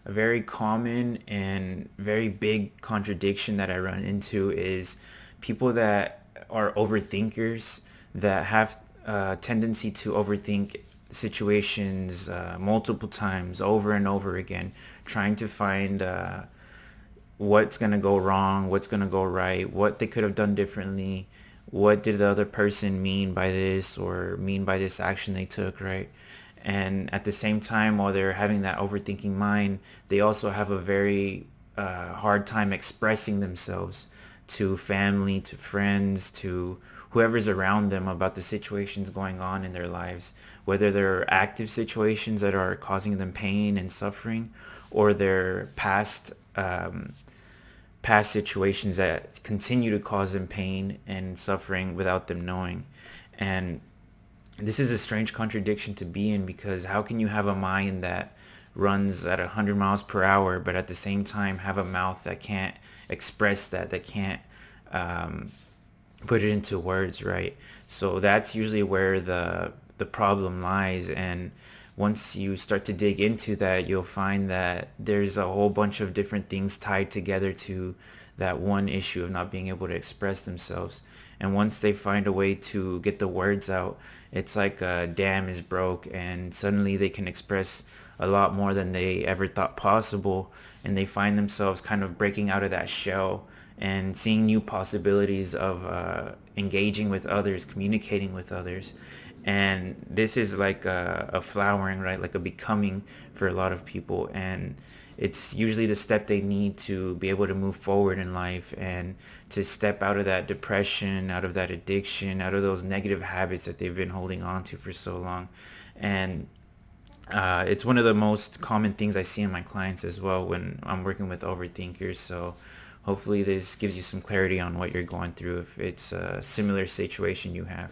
a very common and very big contradiction that I run into is people that are overthinkers, that have a tendency to overthink situations multiple times over and over again, trying to find what's going to go wrong, what's going to go right, what they could have done differently, what did the other person mean by this or mean by this action they took, right? And at the same time, while they're having that overthinking mind, they also have a very hard time expressing themselves to family, to friends, to whoever's around them about the situations going on in their lives, whether they're active situations that are causing them pain and suffering, or their past situations that continue to cause them pain and suffering without them knowing. And this is a strange contradiction to be in, because how can you have a mind that runs at 100 miles per hour but at the same time have a mouth that can't express that can't um, put it into words, right? So that's usually where the problem lies. And once you start to dig into that, you'll find that there's a whole bunch of different things tied together to that one issue of not being able to express themselves. And once they find a way to get the words out, it's like a dam is broke, and suddenly they can express a lot more than they ever thought possible. And they find themselves kind of breaking out of that shell and seeing new possibilities of engaging with others, communicating with others. And this is like a flowering, right? Like a becoming for a lot of people. And it's usually the step they need to be able to move forward in life and to step out of that depression, out of that addiction, out of those negative habits that they've been holding on to for so long. And it's one of the most common things I see in my clients as well when I'm working with overthinkers. So hopefully this gives you some clarity on what you're going through if it's a similar situation you have.